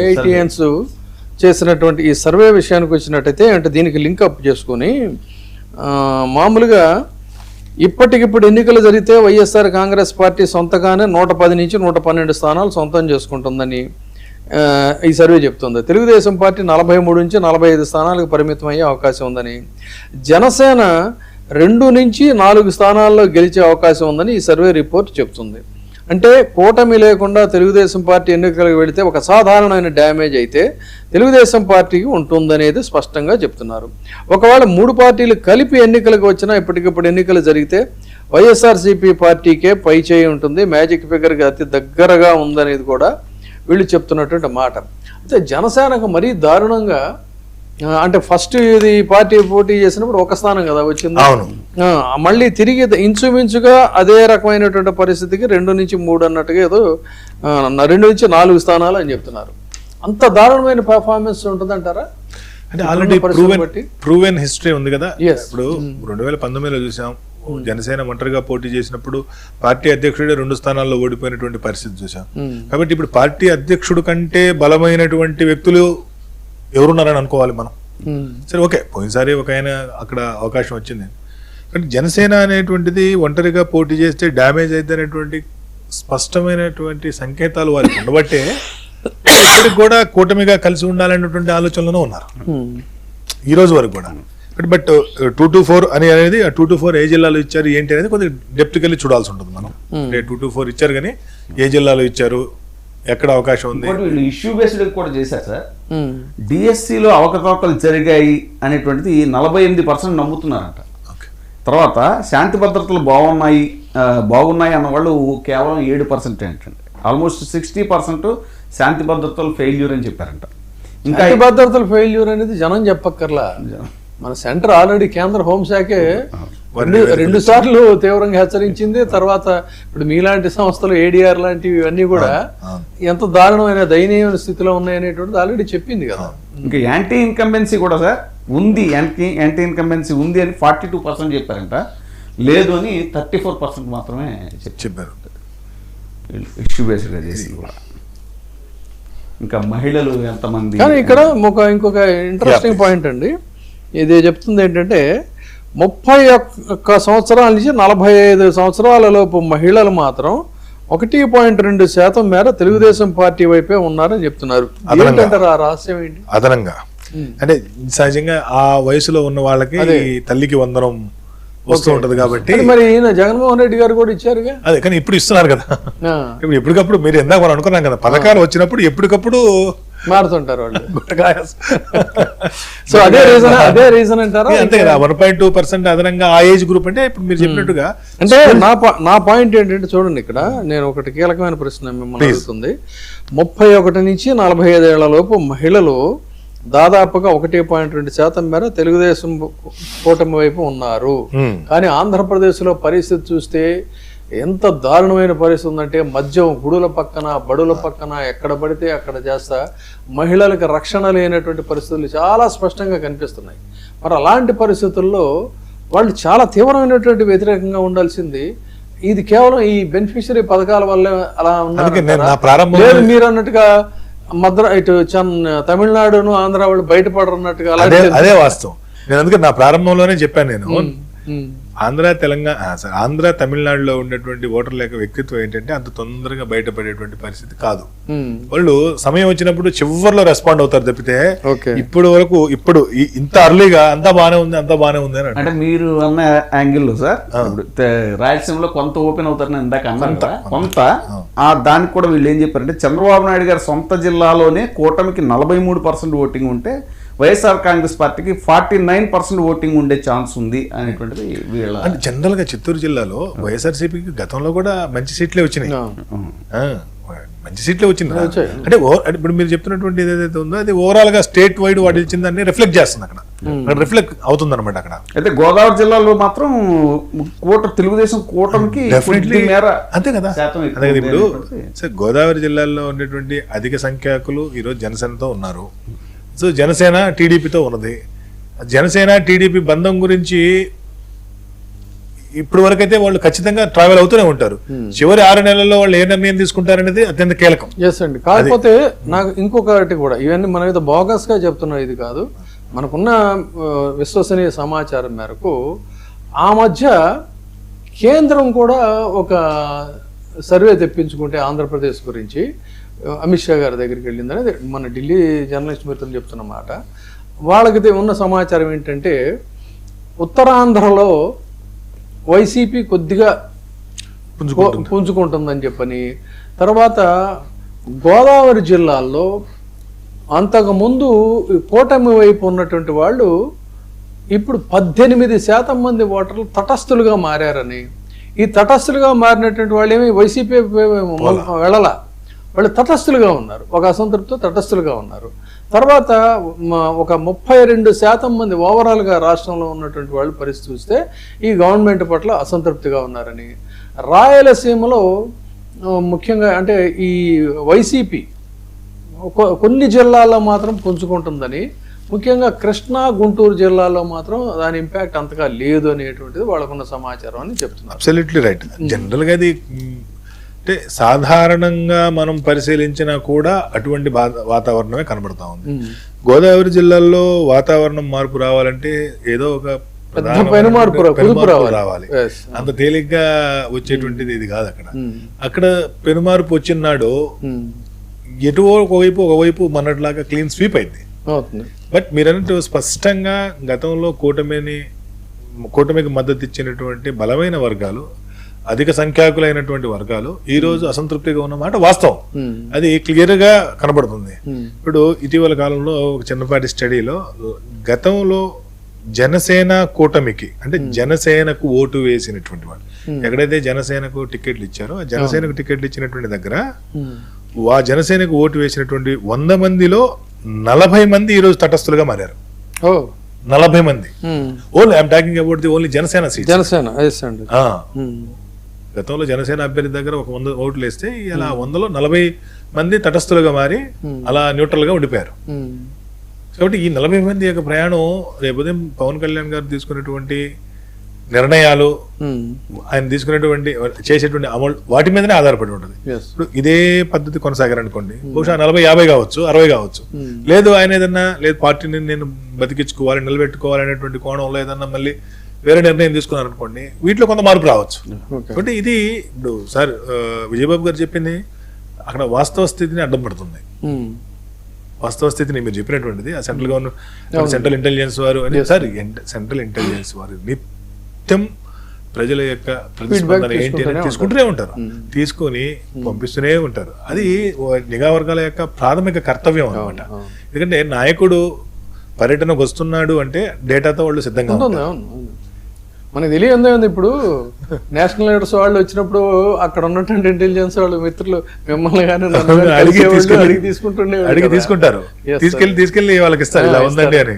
ఏఐటిఎన్స్ చేసినటువంటి ఈ సర్వే విషయానికి వచ్చినట్టయితే అంటే దీనికి లింక్ అప్ చేసుకొని మామూలుగా ఇప్పటికిప్పుడు ఎన్నికలు జరిగితే వైఎస్ఆర్ కాంగ్రెస్ పార్టీ సొంతగానే 110 నుంచి 112 స్థానాలు సొంతం చేసుకుంటుందని ఈ సర్వే చెప్తుంది. తెలుగుదేశం పార్టీ 43 నుంచి 45 స్థానాలకు పరిమితం అయ్యే అవకాశం ఉందని, జనసేన 2 నుంచి 4 స్థానాల్లో గెలిచే అవకాశం ఉందని ఈ సర్వే రిపోర్ట్ చెప్తుంది. అంటే కూటమి లేకుండా తెలుగుదేశం పార్టీ ఎన్నికలకు వెళితే ఒక సాధారణమైన డ్యామేజ్ అయితే తెలుగుదేశం పార్టీకి ఉంటుందనేది స్పష్టంగా చెప్తున్నారు. ఒకవేళ 3 పార్టీలు కలిపి ఎన్నికలకు వచ్చినా ఇప్పటికిప్పుడు ఎన్నికలు జరిగితే వైఎస్ఆర్సీపీ పార్టీకే పై చేయి ఉంటుంది, మ్యాజిక్ ఫిగర్కి అతి దగ్గరగా ఉందనేది కూడా వీళ్ళు చెప్తున్నటువంటి మాట. అయితే జనసేనకు మరీ దారుణంగా అంటే ఫస్ట్ ఇది పార్టీ పోటీ చేసినప్పుడు 1 స్థానం కదా వచ్చింది, మళ్ళీ తిరిగి ఇంచుమించుగా అదే రకమైనటువంటి పరిస్థితికి 2 నుంచి 3 అన్నట్టుగా ఏదో 2 నుంచి 4 స్థానాలు అని చెప్తున్నారు. అంత దారుణమైన పర్ఫార్మెన్స్ ఉంటుందంటారా? అంటే ఆల్రెడీ ప్రూవెన్ హిస్టరీ ఉంది కదా. ఇప్పుడు 2019లో చూసాం, జనసేన ఒంటరిగా పోటీ చేసినప్పుడు పార్టీ అధ్యక్షుడే 2 స్థానాల్లో ఓడిపోయినటువంటి పరిస్థితి చూసాం. కాబట్టి ఇప్పుడు పార్టీ అధ్యక్షుడు కంటే బలమైనటువంటి వ్యక్తులు ఎవరున్నారని అనుకోవాలి మనం. సరే, ఓకే, పోయినసారి ఒక ఆయన అక్కడ అవకాశం వచ్చింది. కానీ జనసేన అనేటువంటిది ఒంటరిగా పోటీ చేస్తే డ్యామేజ్ అయితే అనేటువంటి స్పష్టమైనటువంటి సంకేతాలు వారికి ఉండబట్టే ఇప్పటికి కూడా కూటమిగా కలిసి ఉండాలనేటువంటి ఆలోచనలోనే ఉన్నారు ఈ రోజు వరకు కూడా. బట్ 2-4 అనేది 2-4 ఏ జిల్లాలో ఇచ్చారు ఏంటి అనేది కొద్దిగా డెప్త్కి వెళ్ళి చూడాల్సి ఉంటుంది మనం. అంటే 2-4 ఇచ్చారు కానీ ఏ జిల్లాలో ఇచ్చారు, ఎక్కడ అవకాశం ఉంది. వీళ్ళు ఇష్యూ బేస్డ్ కూడా చేశారు సార్. డిఎస్సిలో అవకతవకలు జరిగాయి అనేటువంటిది 48% నమ్ముతున్నారంట. తర్వాత శాంతి భద్రతలు బాగున్నాయి అన్న వాళ్ళు కేవలం 7% ఏంటంటే ఆల్మోస్ట్ 60% శాంతి భద్రతలు ఫెయిల్యూర్ అని చెప్పారంట. ఇంకా భద్రతలు ఫెయిల్యూర్ అనేది జనం చెప్పక్కర్లా, మన సెంటర్ ఆల్రెడీ కేంద్ర హోంశాఖే 2 సార్లు తీవ్రంగా హెచ్చరించింది. తర్వాత ఇప్పుడు మీలాంటి సంస్థలు ఏడీఆర్ లాంటివి ఇవన్నీ కూడా ఎంత దారుణమైన దయనీయమైన స్థితిలో ఉన్నాయనేటువంటిది ఆల్రెడీ చెప్పింది కదా. ఇంకా యాంటీ ఇన్కంబెన్సీ కూడా సార్ ఉంది, యాంటీ ఇన్కంబెన్సీ ఉంది అని 42% చెప్పారంట, లేదు అని 34% మాత్రమే చెప్పారు ఇష్యూ బేస్డ్గా చేసి కూడా. ఇంకా మహిళలు ఎంతమంది. కానీ ఇక్కడ ఇంకొక ఇంట్రెస్టింగ్ పాయింట్ అండి, ఇది చెప్తుంది ఏంటంటే 31 సంవత్సరాల నుంచి 45 సంవత్సరాల లోపు మహిళలు మాత్రం 1.2% మేర తెలుగుదేశం పార్టీ వైపే ఉన్నారని చెప్తున్నారు. ఏంటంటారు ఆ రహస్యం ఏంటి? అదనంగా అంటే సహజంగా ఆ వయసులో ఉన్న వాళ్ళకి తల్లికి వందనం వస్తూ ఉంటది కాబట్టి. మరి ఈయన జగన్మోహన్ రెడ్డి గారు కూడా ఇచ్చారుగా. అదే, కానీ ఇప్పుడు ఇస్తున్నారు కదా. ఇప్పుడు ఎప్పటికప్పుడు మీరు ఎందాక మనం అనుకున్నాం కదా, పథకాలు వచ్చినప్పుడు ఎప్పటికప్పుడు మారుతుంటారు వాళ్ళు. సో అదే రీజన్ అంటారా? అంతే కదా, 1.2% అదనంగా ఆ ఏజ్ గ్రూప్. అంటే ఇప్పుడు మీరు చెప్పినట్టుగా అంటే నా పాయింట్ ఏంటంటే చూడండి, ఇక్కడ నేను ఒకటి కీలకమైన ప్రశ్న మిమ్మల్ని అడుగుతుంది. 31 నుంచి 45 ఏళ్ల లోపు మహిళలు దాదాపుగా 1.2% మేర తెలుగుదేశం కూటమి వైపు ఉన్నారు. కానీ ఆంధ్రప్రదేశ్లో పరిస్థితి చూస్తే ఎంత దారుణమైన పరిస్థితి ఉందంటే, మద్యం గుడుల పక్కన బడుల పక్కన ఎక్కడ పడితే అక్కడ చేస్తా మహిళలకు రక్షణ లేనటువంటి పరిస్థితులు చాలా స్పష్టంగా కనిపిస్తున్నాయి. మరి అలాంటి పరిస్థితుల్లో వాళ్ళు చాలా తీవ్రమైనటువంటి వ్యతిరేకంగా ఉండాల్సింది. ఇది కేవలం ఈ బెనిఫిషియరీ పథకాల వల్ల అలా ఉన్నారు. మీరు అన్నట్టుగా ఇటు తమిళనాడును ఆంధ్ర వాళ్ళు బయటపడరన్నట్టుగా అదే వాస్తవం. నేను అందుకే నా ప్రారంభంలోనే చెప్పాను, నేను ఆంధ్ర తమిళనాడులో ఉన్నటువంటి ఓటర్ల యొక్క వ్యక్తిత్వం ఏంటంటే అంత తొందరగా బయటపడేటువంటి పరిస్థితి కాదు. వాళ్ళు సమయం వచ్చినప్పుడు చివరిలో రెస్పాండ్ అవుతారు తప్పితే ఇప్పుడు ఇంత అర్లీగా అంతా బానే ఉంది అని అంటే మీరు అన్న యాంగిల్లో సార్ రాయలసీమలో కొంత ఓపెన్ అవుతారని ఇందాక అన్నంత కొంత దానికి కూడా వీళ్ళు ఏం చెప్పారంటే, చంద్రబాబు నాయుడు గారి సొంత జిల్లాలోనే కూటమికి 43% ఓటింగ్ ఉంటే వైఎస్ఆర్ కాంగ్రెస్ పార్టీకి 49% ఓటింగ్ ఉండే ఛాన్స్ ఉంది అనేటువంటిది వీళ్ళ. అంటే జనరల్ గా చిత్తూరు జిల్లాలో వైఎస్ఆర్సీపీకి గతంలో కూడా మంచి సీట్లే వచ్చినాయి, అంటే ఇప్పుడు మీరు చెప్తున్నటువంటి ఏదైతే ఉందో అది ఓవరాల్ గా స్టేట్ వైడ్ వాటి ఇచ్చిందని రిఫ్లెక్ట్ చేస్తుంది, అక్కడ రిఫ్లెక్ట్ అవుతుంది అనమాట. అక్కడ అయితే గోదావరి జిల్లాలో మాత్రం తెలుగుదేశం కూటమికి అంతే కదా. ఇప్పుడు గోదావరి జిల్లాలో ఉండేటువంటి అధిక సంఖ్యాకులు ఈరోజు జనసేనతో ఉన్నారు. సో జనసేన టీడీపీతో ఉన్నది. జనసేన టీడీపీ బంధం గురించి ఇప్పుడు వరకు అయితే వాళ్ళు ఖచ్చితంగా ట్రావెల్ అవుతూనే ఉంటారు. చివరి 6 నెలల్లో వాళ్ళు ఏ నిర్ణయం తీసుకుంటారనేది అత్యంత కీలకం. ఎస్ అండి. కాకపోతే నాకు ఇంకొకటి కూడా, ఇవన్నీ మనం ఏదో బోగస్గా చెప్తున్నా ఇది కాదు, మనకున్న విశ్వసనీయ సమాచారం మేరకు ఆ మధ్య కేంద్రం కూడా ఒక సర్వే తెప్పించుకుంటే ఆంధ్రప్రదేశ్ గురించి అమిత్ షా గారి దగ్గరికి వెళ్ళిందని మన ఢిల్లీ జర్నలిస్ట్ మిత్రులు చెప్తున్న మాట. వాళ్ళకి ఉన్న సమాచారం ఏంటంటే ఉత్తరాంధ్రలో వైసీపీ కొద్దిగా పుంజుకుంటుందని చెప్పని, తర్వాత గోదావరి జిల్లాల్లో అంతకుముందు కూటమి వైపు ఉన్నటువంటి వాళ్ళు ఇప్పుడు 18% మంది ఓటర్లు తటస్థులుగా మారారని, ఈ తటస్థులుగా మారినటువంటి వాళ్ళు ఏమి వైసీపీ వెళ్ళాల, వాళ్ళు తటస్థులుగా ఉన్నారు, ఒక అసంతృప్తితో తటస్థులుగా ఉన్నారు. తర్వాత ఒక 32% మంది ఓవరాల్గా రాష్ట్రంలో ఉన్నటువంటి వాళ్ళు పరిస్థితి చూస్తే ఈ గవర్నమెంట్ పట్ల అసంతృప్తిగా ఉన్నారని, రాయలసీమలో ముఖ్యంగా అంటే ఈ వైసీపీ కొన్ని జిల్లాల్లో మాత్రం పుంజుకుంటుందని, ముఖ్యంగా కృష్ణా గుంటూరు జిల్లాలో మాత్రం దాని ఇంపాక్ట్ అంతగా లేదు అనేటువంటిది వాళ్ళకున్న సమాచారం అని చెప్తున్నారు. Absolutely right. జనరల్గా అది అంటే సాధారణంగా మనం పరిశీలించినా కూడా అటువంటి వాతావరణమే కనబడతా ఉంది. గోదావరి జిల్లాల్లో వాతావరణం మార్పు రావాలంటే ఏదో ఒక పెనుమార్పు రావాలి, అంత తేలిగ్గా వచ్చేటువంటిది ఇది కాదు. అక్కడ పెనుమార్పు వచ్చినాడు ఎటు ఒకవైపు మనట్లాగా క్లీన్ స్వీప్ అయింది. బట్ మీరన్నట్టు స్పష్టంగా గతంలో కూటమికి మద్దతు ఇచ్చినటువంటి బలమైన వర్గాలు, అధిక సంఖ్యాకులైనటువంటి వర్గాలు ఈ రోజు అసంతృప్తిగా ఉన్నమాట వాస్తవం. అది క్లియర్ గా కనబడుతుంది. ఇప్పుడు ఇటీవల కాలంలో ఒక చిన్నపాటి స్టడీలో గతంలో జనసేన కూటమికి అంటే జనసేనకు ఓటు వేసినటువంటి వాళ్ళు ఎక్కడైతే జనసేనకు టికెట్లు ఇచ్చారో ఆ జనసేనకు టికెట్లు ఇచ్చినటువంటి దగ్గర ఆ జనసేనకు ఓటు వేసినటువంటి 100 మందిలో 40 మంది ఈ రోజు తటస్థులుగా మారారు. 40 మంది. Only I'm talking about the only Janasena seat. గతంలో జనసేన అభ్యర్థి దగ్గర ఒక 100 ఓట్లు వేస్తే ఇలా 100లో 40 మంది తటస్థులుగా మారి అలా న్యూట్రల్ గా ఉండిపోయారు. కాబట్టి ఈ 40 మంది యొక్క ప్రయాణం రేపు పవన్ కళ్యాణ్ గారు తీసుకునేటువంటి నిర్ణయాలు, ఆయన తీసుకునేటువంటి చేసేటువంటి అమలు వాటి మీదనే ఆధారపడి ఉంటుంది. ఇప్పుడు ఇదే పద్ధతి కొనసాగారనుకోండి, బహుశా 40-50 కావచ్చు, 60 కావచ్చు. లేదు ఆయన ఏదన్నా లేదు పార్టీని నేను బతికించుకోవాలి, నిలబెట్టుకోవాలి అనేటువంటి కోణంలో ఏదన్నా మళ్ళీ వేరే నిర్ణయం తీసుకున్నారనుకోండి, వీటిలో కొంత మార్పు రావచ్చు. కాబట్టి ఇది ఇప్పుడు సార్ విజయబాబు గారు చెప్పింది అక్కడ వాస్తవ స్థితిని అడ్డం పడుతుంది. వాస్తవ స్థితిని మీరు చెప్పినటువంటిది ఆ సెంట్రల్ గవర్నమెంట్, సెంట్రల్ ఇంటెలిజెన్స్ వారు అని సార్, సెంట్రల్ ఇంటెలిజెన్స్ వారు నిత్యం ప్రజల యొక్క ప్రతిస్పందన ఏంటి అని తీసుకుంటూనే ఉంటారు, తీసుకొని పంపిస్తూనే ఉంటారు. అది నిఘా వర్గాల యొక్క ప్రాథమిక కర్తవ్యం అన్నమాట. ఎందుకంటే నాయకుడు పర్యటనకు వస్తున్నాడు అంటే డేటాతో వాళ్ళు సిద్ధంగా ఉంటారు. మనకు తెలియదు. ఇప్పుడు నేషనల్ లీడర్స్ వాళ్ళు వచ్చినప్పుడు అక్కడ ఉన్నటువంటి ఇంటెలిజెన్స్ వాళ్ళు మిత్రులు మిమ్మల్ని అడిగి తీసుకుంటారు, తీసుకెళ్లి వాళ్ళకి ఇస్తారు ఇలా ఉందండి అని.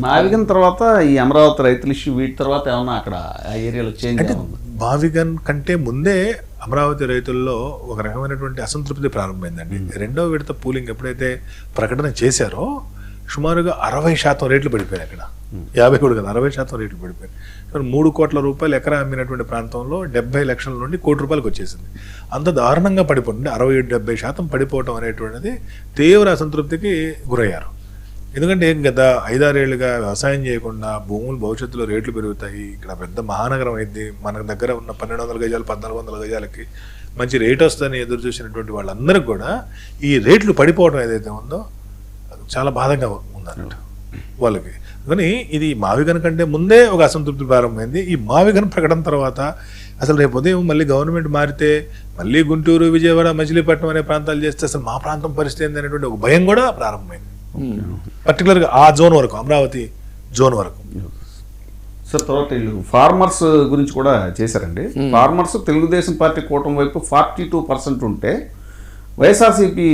మావిగన్ తర్వాత ఈ అమరావతి రైతుల ఇష్యూ, వీటి తర్వాత ఏమన్నా అక్కడ ఆ ఏరియాలో చేంజ్ అంటే మావిగన్ కంటే ముందే అమరావతి రైతుల్లో ఒక రకమైనటువంటి అసంతృప్తి ప్రారంభమైందండి. 2వ విడత పూలింగ్ ఎప్పుడైతే ప్రకటన చేశారో సుమారుగా 60% రేట్లు పడిపోయాయి. అక్కడ 50 కూడా కదా, 60% రేట్లు పడిపోయాయి. 3 కోట్ల రూపాయలు ఎకరా అమ్మినటువంటి ప్రాంతంలో 70 లక్షల నుండి 1 కోటి రూపాయలకు వచ్చేసింది. అంత దారుణంగా పడిపోతుంది. 60-70% పడిపోవటం అనేటువంటిది తీవ్ర అసంతృప్తికి గురయ్యారు. ఎందుకంటే గత 5-6 ఏళ్ళుగా వ్యవసాయం చేయకుండా భూములు భవిష్యత్తులో రేట్లు పెరుగుతాయి, ఇక్కడ పెద్ద మహానగరం అయింది, మన దగ్గర ఉన్న 1200 గజాలు 1400 గజాలకి మంచి రేట్ వస్తుందని ఎదురు చూసినటువంటి వాళ్ళందరికీ కూడా ఈ రేట్లు పడిపోవడం ఏదైతే ఉందో చాలా బాధగా ఉందన్నట్టు వాళ్ళకి. కానీ ఇది మావిగన్ కంటే ముందే ఒక అసంతృప్తి ప్రారంభమైంది. ఈ మావిగన్ ప్రకటన తర్వాత అసలు రేపు ఉదయం మళ్ళీ గవర్నమెంట్ మారితే మళ్ళీ గుంటూరు, విజయవాడ, మచిలీపట్నం అనే ప్రాంతాలు చేస్తే అసలు మా ప్రాంతం పరిస్థితి ఏంది అనేటువంటి ఒక భయం కూడా ప్రారంభమైంది. పర్టికులర్గా ఆ జోన్ వరకు, అమరావతి జోన్ వరకు. సార్ తర్వాత ఫార్మర్స్ గురించి కూడా చేశారండి. ఫార్మర్స్ తెలుగుదేశం పార్టీ కూటమి వైపు 42% ఉంటే వైఎస్ఆర్సీపీ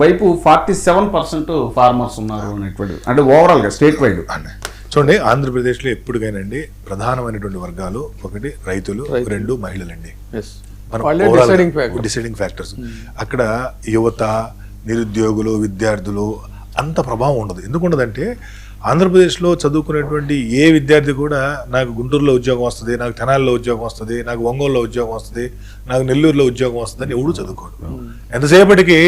వైపు 47% ఫార్మర్స్ ఉన్నారు అనేటువంటి, అంటే ఓవరాల్గా స్టేట్ వైడ్. చూడండి, ఆంధ్రప్రదేశ్లో ఎప్పటికైనాండి ప్రధానమైనటువంటి వర్గాలు 1 రైతులు, 2 మహిళలండి. Deciding factors. అక్కడ యువత, నిరుద్యోగులు, విద్యార్థులు అంత ప్రభావం ఉండదు. ఎందుకు ఉండదంటే ఆంధ్రప్రదేశ్లో చదువుకునేటువంటి ఏ విద్యార్థి కూడా నాకు గుంటూరులో ఉద్యోగం వస్తుంది, నాకు తెనాలిలో ఉద్యోగం వస్తుంది, నాకు ఒంగోలులో ఉద్యోగం వస్తుంది, నాకు నెల్లూరులో ఉద్యోగం వస్తుంది అని ఎవడు చదువుకోడు. ఎంతసేపటికి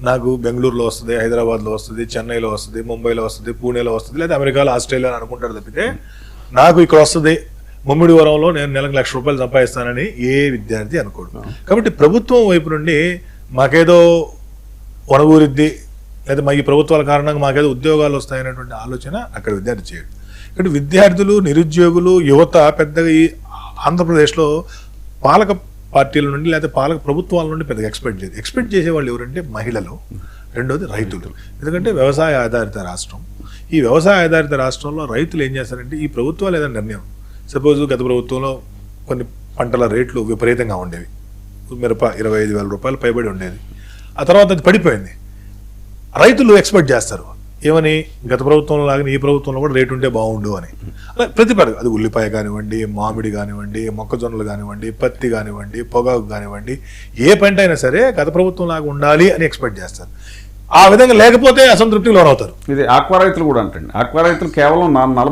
నాకు బెంగళూరులో వస్తుంది, హైదరాబాద్లో వస్తుంది, చెన్నైలో వస్తుంది, ముంబైలో వస్తుంది, పూణేలో వస్తుంది, లేదా అమెరికాలో, ఆస్ట్రేలియా అని అనుకుంటాడు తప్పితే నాకు ఇక్కడ వస్తుంది ముమ్మిడివరంలో నేను నెలకు ₹1,00,000 సంపాదిస్తానని ఏ విద్యార్థి అనుకోడు. కాబట్టి ప్రభుత్వం వైపు నుండి మాకేదో వనగూరిద్ది లేదా మా ఈ ప్రభుత్వాల కారణంగా మాకేదో ఉద్యోగాలు వస్తాయనేటువంటి ఆలోచన అక్కడ విద్యార్థి చేయడు. కాబట్టి విద్యార్థులు, నిరుద్యోగులు, యువత పెద్దగా ఈ ఆంధ్రప్రదేశ్లో పాలక పార్టీల నుండి లేదా పాలక ప్రభుత్వాల నుండి పెద్దగా ఎక్స్పెక్ట్ చేసేవాళ్ళు ఎవరంటే మహిళలు, రెండోది రైతులు. ఎందుకంటే వ్యవసాయ ఆధారిత రాష్ట్రం. ఈ వ్యవసాయ ఆధారిత రాష్ట్రంలో రైతులు ఏం చేస్తారంటే ఈ ప్రభుత్వాలు ఏదైనా నిర్ణయం, సపోజ్ గత ప్రభుత్వంలో కొన్ని పంటల రేట్లు విపరీతంగా ఉండేవి, మిరప ₹25,000 పైబడి ఉండేది, ఆ తర్వాత అది పడిపోయింది. రైతులు ఎక్స్పెక్ట్ చేస్తారు ఏమని, గత ప్రభుత్వంలో లాగానే ఈ ప్రభుత్వంలో కూడా రేటు ఉంటే బాగుండు అని. అలా ప్రతి అది ఉల్లిపాయ కానివ్వండి, మామిడి కానివ్వండి, మొక్కజొన్నలు కానివ్వండి, పత్తి కానివ్వండి, పొగాకు కానివ్వండి, ఏ పంట అయినా సరే గత ప్రభుత్వం లాగా ఉండాలి అని ఎక్స్పెక్ట్ చేస్తారు. ఆ విధంగా లేకపోతే అసంతృప్తికి లోనవుతారు. ఇది ఆక్వా రైతులు కూడా అంటండి. ఆక్వా రైతులు కేవలం 40